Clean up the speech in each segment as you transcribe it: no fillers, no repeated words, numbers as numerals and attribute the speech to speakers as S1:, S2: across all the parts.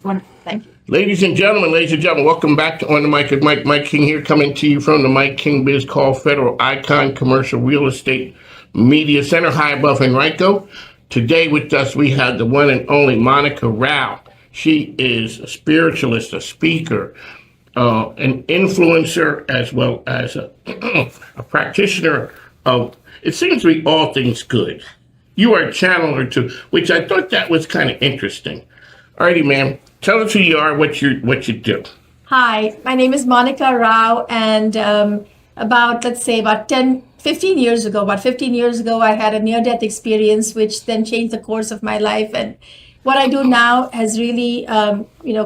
S1: Thank you.
S2: Ladies and gentlemen, welcome back to On the Mic with Mike King here, coming to you from the Mike King Biz Call Federal Icon Commercial Real Estate Media Center, high above Henrico. Today with us, we have the one and only Monica Rao. She is a spiritualist, a speaker, an influencer, as well as a, a practitioner of, it seems to be all things good. You are a channeler too, which I thought that was kind of interesting. Alrighty, ma'am. Tell us who you are, what you do.
S1: Hi, my name is Monica Rao, and about 15 years ago, I had a near-death experience, which then changed the course of my life. And what I do now has really,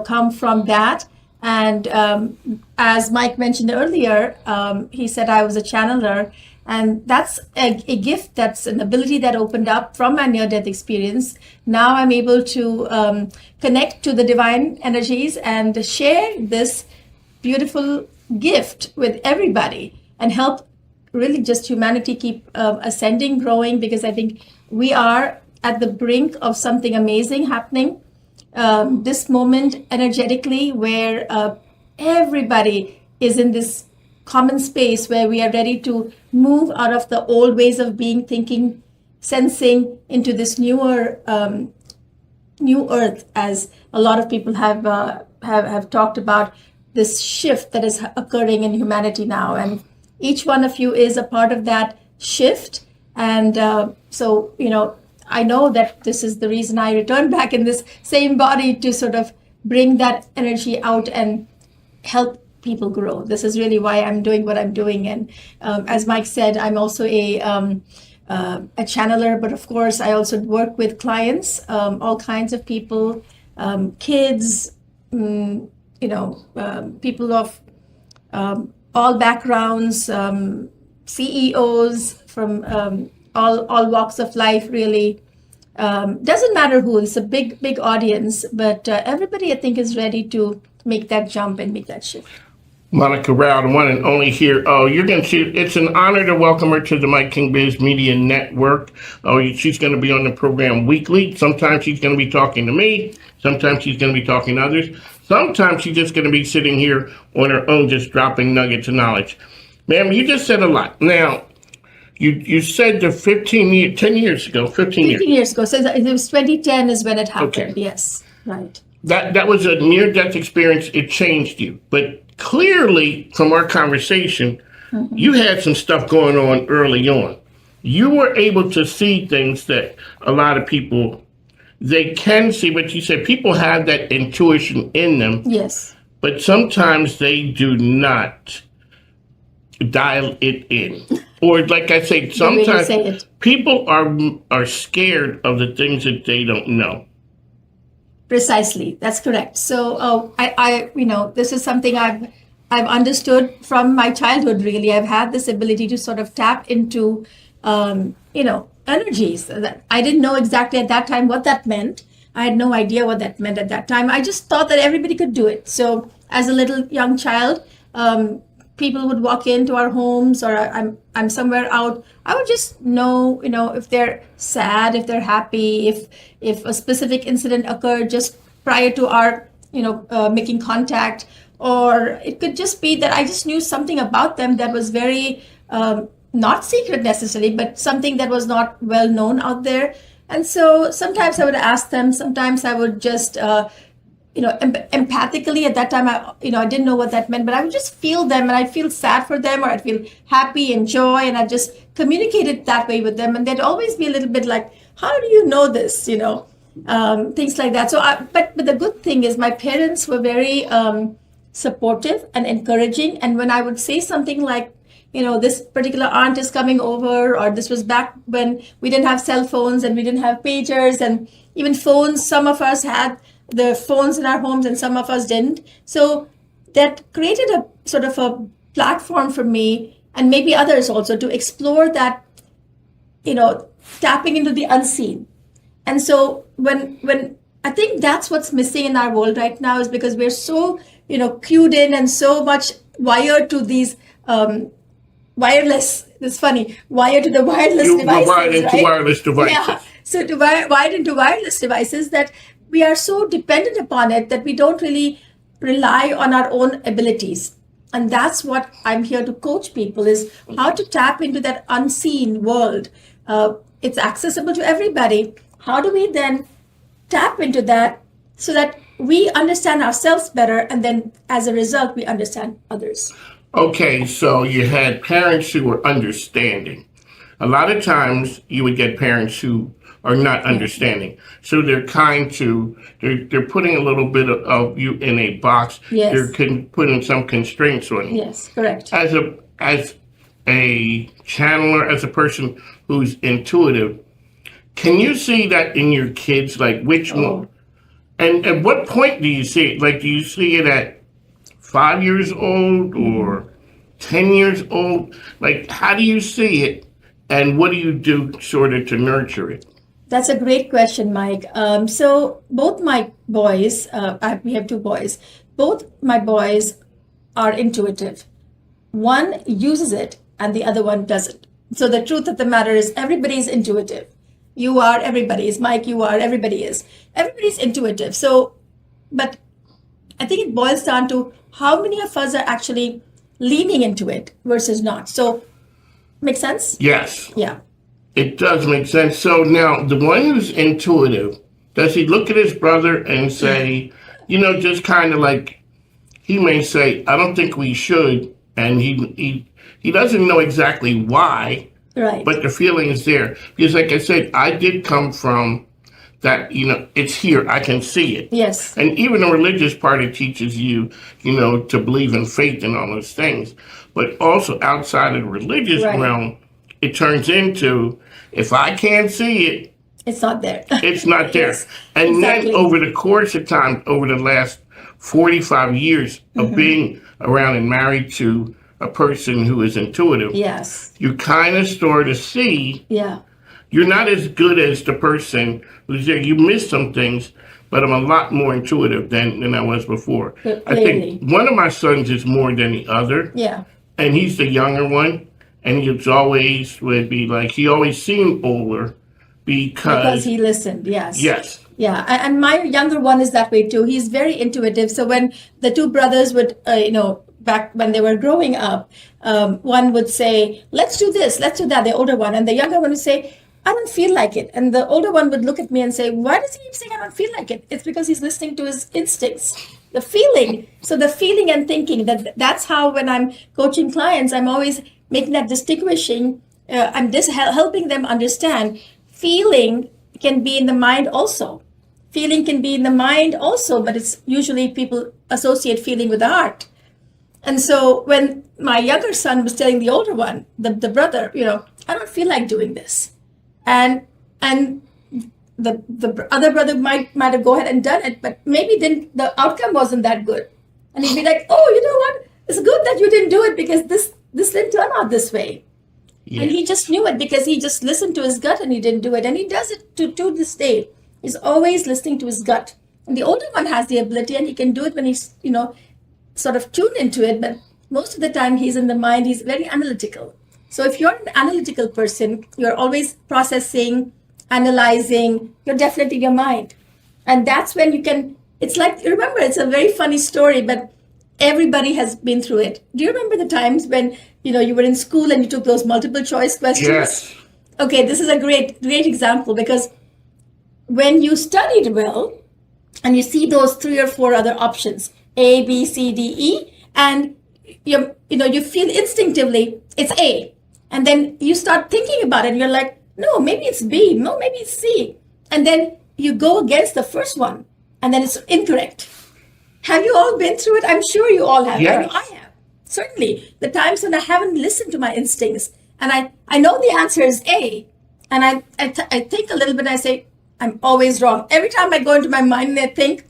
S1: come from that. And as Mike mentioned earlier, he said I was a channeler. And that's a gift, that's an ability that opened up from my near-death experience. Now I'm able to connect to the divine energies and share this beautiful gift with everybody and help really just humanity keep ascending, growing, because I think we are at the brink of something amazing happening this moment energetically, where everybody is in this common space where we are ready to move out of the old ways of being, thinking, sensing into this newer new earth, as a lot of people have talked about this shift that is occurring in humanity now, and each one of you is a part of that shift. And so I know that this is the reason I returned back in this same body, to sort of bring that energy out and help people grow. This is really why I'm doing what I'm doing. And as Mike said, I'm also a channeler, but of course I also work with clients, all kinds of people, kids, people of all backgrounds, CEOs from all walks of life, really. Doesn't matter who, it's a big audience, but everybody I think is ready to make that jump and make that shift.
S2: Monica Rao, the one and only here. Oh, you're going to see, it's an honor to welcome her to the Mike King Biz Media Network. Oh, she's going to be on the program weekly. Sometimes she's going to be talking to me. Sometimes she's going to be talking to others. Sometimes she's just going to be sitting here on her own, just dropping nuggets of knowledge. Ma'am, you just said a lot. Now, you said the 15 years ago. So
S1: it was 2010 is when it happened.
S2: Okay.
S1: Yes, right.
S2: That was a near-death experience. It changed you. But clearly, from our conversation, you had some stuff going on early on. You were able to see things that a lot of people, they can see, but you said people have that intuition in them.
S1: Yes.
S2: But sometimes they do not dial it in. Or like I say, sometimes people are scared of the things that they don't know.
S1: Precisely, that's correct. So I this is something I've understood from my childhood. Really, I've had this ability to sort of tap into energies that I didn't know exactly at that time what that meant. I had no idea what that meant at that time. I just thought that everybody could do it. So as a little young child, people would walk into our homes, or I'm somewhere out. I would just know, if they're sad, if they're happy, if a specific incident occurred just prior to our, making contact, or it could just be that I just knew something about them that was very not secret necessarily, but something that was not well known out there. And so sometimes I would ask them. Sometimes I would just empathically at that time, I didn't know what that meant, but I would just feel them, and I'd feel sad for them, or I'd feel happy and joy, and I'd just communicate it that way with them. And they'd always be a little bit like, how do you know this? Things like that. So, but the good thing is my parents were very supportive and encouraging. And when I would say something like, this particular aunt is coming over, or this was back when we didn't have cell phones and we didn't have pagers and even phones. Some of us had the phones in our homes and some of us didn't. So that created a sort of a platform for me, and maybe others also, to explore that, tapping into the unseen. And so when I think that's what's missing in our world right now, is because we're so, cued in and so much wired to these wireless, it's funny, wired to the wireless devices.
S2: Wired into wireless devices.
S1: Yeah. So wired into wireless devices, that we are so dependent upon it that we don't really rely on our own abilities. And that's what I'm here to coach people, is how to tap into that unseen world. It's accessible to everybody. How do we then tap into that so that we understand ourselves better, and then as a result, we understand others?
S2: Okay, so you had parents who were understanding. A lot of times you would get parents who are not understanding. So they're they're putting a little bit of you in a box.
S1: Yes.
S2: They're putting some constraints on you.
S1: Yes, correct.
S2: As a channeler, as a person who's intuitive, can you see that in your kids? Like which one? And at what point do you see it? Like, do you see it at 5 years old or 10 years old? Like, how do you see it? And what do you do sort of to nurture it?
S1: That's a great question, Mike. So both my boys, we have two boys, both my boys are intuitive. One uses it and the other one doesn't. So the truth of the matter is everybody is intuitive. You are, everybody is. Mike, you are, everybody is. Everybody's intuitive. So, but I think it boils down to how many of us are actually leaning into it versus not. So, make sense?
S2: Yes.
S1: Yeah.
S2: It does make sense. So now, the one who's intuitive, does he look at his brother and say, just kind of like, he may say, I don't think we should, and he doesn't know exactly why,
S1: right?
S2: But the feeling is there. Because like I said, I did come from that, it's here, I can see it.
S1: Yes.
S2: And even the religious party teaches you, to believe in faith and all those things. But also outside of the religious realm, it turns into, if I can't see it,
S1: it's not there.
S2: It's not there.
S1: Yes,
S2: and
S1: exactly.
S2: Then over the course of time, over the last 45 years of being around and married to a person who is intuitive,
S1: yes,
S2: you kind of start to see,
S1: yeah,
S2: you're not as good as the person who's there. You miss some things, but I'm a lot more intuitive than I was before. I think one of my sons is more than the other.
S1: Yeah.
S2: And he's the younger one. And he always would be like, he always seemed older because
S1: he listened, yes.
S2: Yes.
S1: Yeah, and my younger one is that way too. He's very intuitive. So when the two brothers would, back when they were growing up, one would say, let's do this, let's do that, the older one. And the younger one would say, I don't feel like it. And the older one would look at me and say, why does he keep saying I don't feel like it? It's because he's listening to his instincts, the feeling. So the feeling and thinking, that's how when I'm coaching clients, I'm always making that distinguishing. I'm just helping them understand feeling can be in the mind also. Feeling can be in the mind also, but it's usually people associate feeling with the heart. And so when my younger son was telling the older one, the brother, I don't feel like doing this. And the other brother might have go ahead and done it, but maybe then the outcome wasn't that good. And he'd be like, oh, you know what? It's good that you didn't do it because this didn't turn out this way. Yeah. And he just knew it because he just listened to his gut and he didn't do it. And he does it to this day. He's always listening to his gut. And the older one has the ability and he can do it when he's, sort of tuned into it. But most of the time he's in the mind, he's very analytical. So if you're an analytical person, you're always processing, analyzing, you're definitely your mind. And that's when you can, it's like, remember, it's a very funny story, but everybody has been through it. Do you remember the times when, you were in school and you took those multiple choice questions?
S2: Yes.
S1: Okay, this is a great example because when you studied well and you see those 3 or 4 other options, A, B, C, D, E, and you feel instinctively it's A. And then you start thinking about it and you're like, no, maybe it's B, no, maybe it's C. And then you go against the first one and then it's incorrect. Have you all been through it? I'm sure you all have.
S2: Yes.
S1: I have. Certainly. The times when I haven't listened to my instincts and I know the answer is A. And I think a little bit and I say, I'm always wrong. Every time I go into my mind and I think,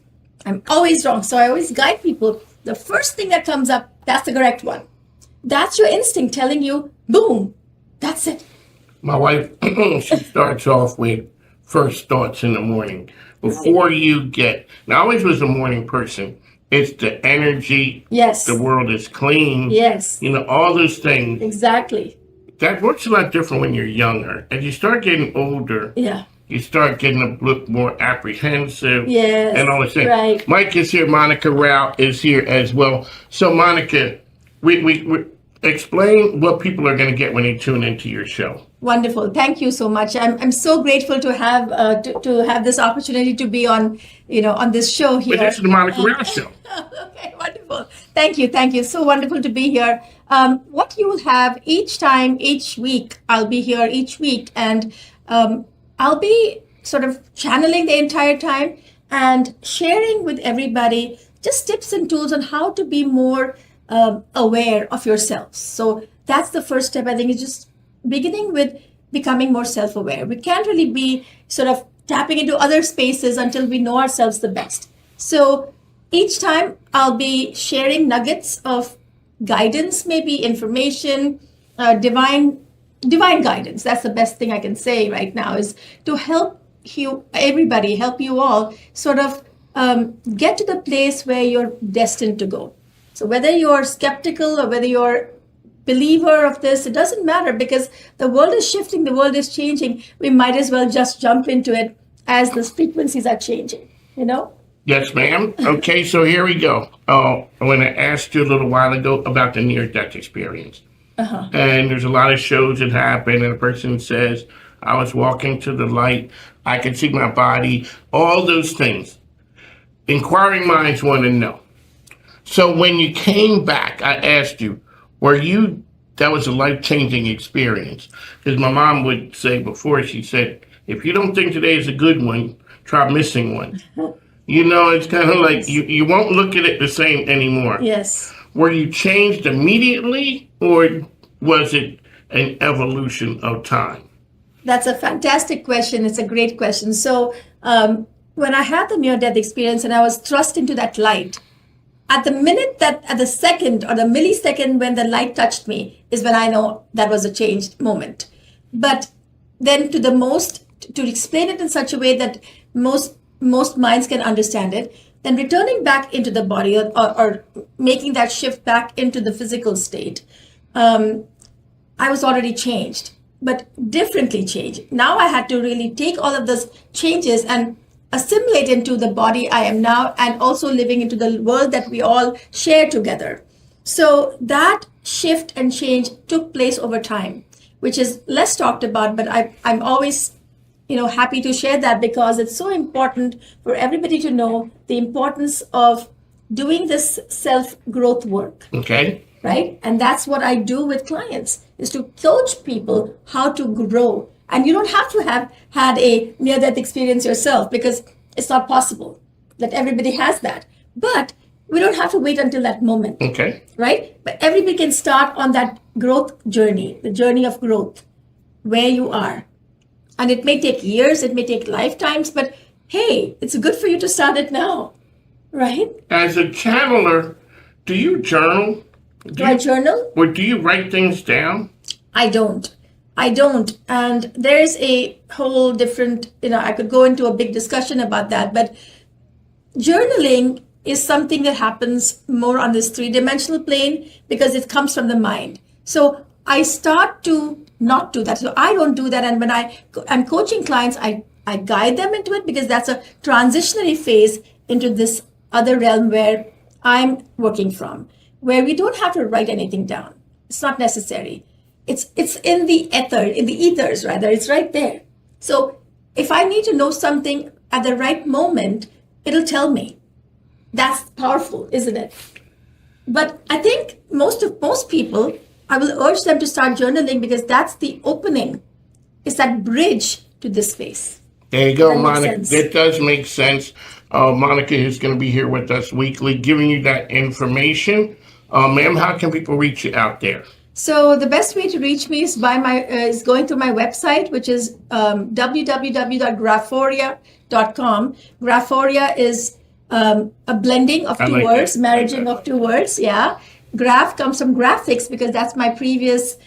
S1: I'm always wrong. So I always guide people. The first thing that comes up, that's the correct one. That's your instinct telling you, boom, that's it.
S2: My wife, she starts off with first thoughts in the morning. Before you get, now I always was a morning person. It's the energy.
S1: Yes.
S2: The world is clean.
S1: Yes.
S2: All those things.
S1: Exactly.
S2: That works a lot different when you're younger. As you start getting older,
S1: yeah,
S2: you start getting a look more apprehensive
S1: Yes,
S2: and all this thing.
S1: right.
S2: Mike is here. Monica Rao is here as well. So, Monica, we explain what people are going to get when they tune into your show.
S1: Wonderful. Thank you so much. I'm so grateful to have to have this opportunity to be on on this show here.
S2: But this is the Monica Rao Show.
S1: Okay, wonderful. Thank you. Thank you. So wonderful to be here. What you will have each time, each week, I'll be here each week, and I'll be sort of channeling the entire time and sharing with everybody just tips and tools on how to be more aware of yourselves. So that's the first step, I think, is just beginning with becoming more self-aware. We can't really be sort of tapping into other spaces until we know ourselves the best. So each time I'll be sharing nuggets of guidance, maybe information, divine guidance. That's the best thing I can say right now, is to help everybody, help you all sort of get to the place where you're destined to go. So whether you're skeptical or whether you're believer of this, it doesn't matter, because the world is shifting, the world is changing. We might as well just jump into it as the frequencies are changing,
S2: Yes, ma'am. Okay, so here we go. When I asked you a little while ago about the near-death experience, and there's a lot of shows that happen, and a person says, I was walking to the light, I could see my body, all those things. Inquiring minds want to know. So when you came back, I asked you, that was a life-changing experience? Because my mom would say before, she said, if you don't think today is a good one, try missing one. It's kind of like you won't look at it the same anymore.
S1: Yes.
S2: Were you changed immediately, or was it an evolution of time?
S1: That's a fantastic question. It's a great question. So when I had the near-death experience and I was thrust into that light, at the second or the millisecond when the light touched me is when I know that was a changed moment. But then to explain it in such a way that most minds can understand it, then returning back into the body or making that shift back into the physical state, I was already changed, but differently changed. Now I had to really take all of those changes and assimilate into the body I am now, and also living into the world that we all share together. So that shift and change took place over time, which is less talked about, but I'm always happy to share that, because it's so important for everybody to know the importance of doing this self-growth work.
S2: Okay.
S1: Right? And that's what I do with clients, is to coach people how to grow. And you don't have to have had a near-death experience yourself, because it's not possible that everybody has that. But we don't have to wait until that moment.
S2: Okay.
S1: Right? But everybody can start on that growth journey, the journey of growth, where you are. And it may take years, it may take lifetimes, but hey, it's good for you to start it now. Right?
S2: As a channeler, do you journal?
S1: Do I journal?
S2: Or do you write things down?
S1: I don't. And there's a whole different, I could go into a big discussion about that, but journaling is something that happens more on this three-dimensional plane, because it comes from the mind. So I start to not do that. So I don't do that. And when I'm coaching clients, I guide them into it, because that's a transitionary phase into this other realm where I'm working from, where we don't have to write anything down. It's not necessary. It's in the ethers rather. It's right there. So if I need to know something at the right moment, it'll tell me. That's powerful, isn't it? But I think most people, I will urge them to start journaling, because that's the opening. It's that bridge to this space.
S2: There you go, Monica. That does make sense. Monica is going to be here with us weekly, giving you that information. Ma'am, how can people reach you out there?
S1: So the best way to reach me is is going through my website, which is www.graphoria.com. Graphoria is a blending of two words, marriaging of two words. Yeah. Graph comes from graphics, because that's my previous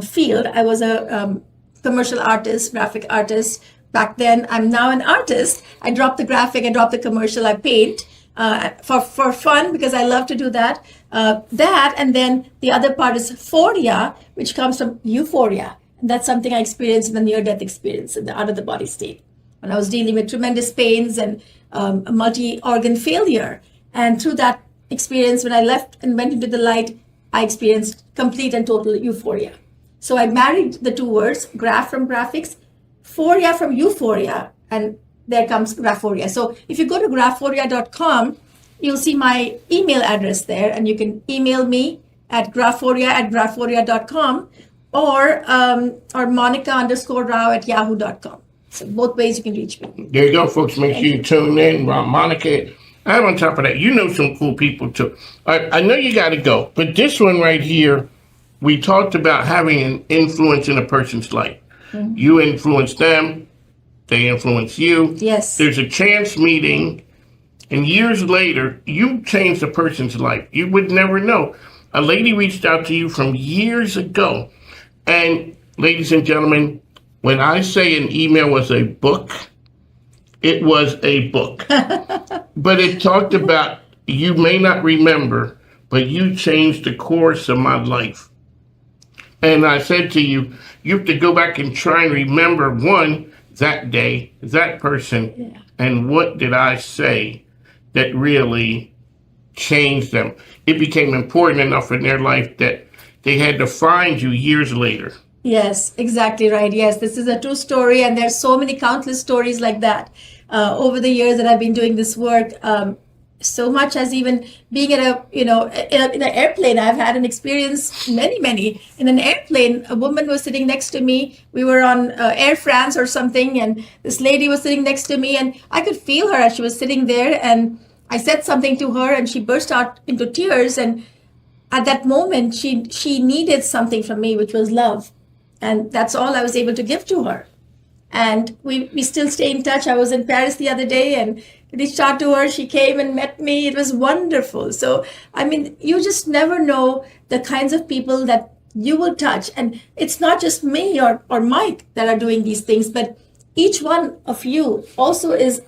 S1: field. I was a commercial artist, graphic artist. Back then, I'm now an artist. I dropped the graphic, I dropped the commercial, I paint for fun, because I love to do that. And then the other part is phoria, which comes from euphoria. And that's something I experienced in the near-death experience, in the out-of-the-body state. when I was dealing with tremendous pains and a multi-organ failure. And through that experience, when I left and went into the light, I experienced complete and total euphoria. So I married the two words, graph from graphics, phoria from euphoria, and there comes graphoria. So if you go to graphoria.com, you'll see my email address there, and you can email me at graphoria@graphoria.com or Monica_Rao@yahoo.com. So both ways you can reach me.
S2: There you go, folks. Make sure you tune in. Monica, and on top of that, you know some cool people too. I know you got to go, but this one right here, we talked about having an influence in a person's life. Mm-hmm. You influence them, they influence you.
S1: Yes.
S2: There's a chance meeting, and years later, you changed a person's life. You would never know. A lady reached out to you from years ago. And ladies and gentlemen, when I say an email was a book, it was a book. But it talked about, you may not remember, but you changed the course of my life. And I said to you, you have to go back and try and remember, one, that day, that person, and what did I say that really changed them. It became important enough in their life that they had to find you years later.
S1: Yes, exactly right. Yes, this is a true story, and there's so many countless stories like that over the years that I've been doing this work. So much as even being at in an airplane. I've had an experience, many in an airplane. A woman was sitting next to me. We were on Air France or something, and this lady was sitting next to me, and I could feel her as she was sitting there. And I said something to her, and she burst out into tears. And at that moment, she needed something from me, which was love, and that's all I was able to give to her. And we still stay in touch. I was in Paris the other day and reached out to her. She came and met me. It was wonderful. So, I mean, you just never know the kinds of people that you will touch. And it's not just me or Mike that are doing these things, but each one of you also is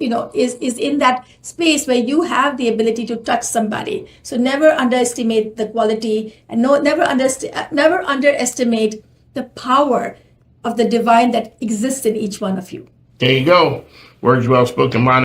S1: in that space where you have the ability to touch somebody. So never underestimate the quality, and never underestimate the power of the divine that exists in each one of you.
S2: There you go. Words well spoken, Monica.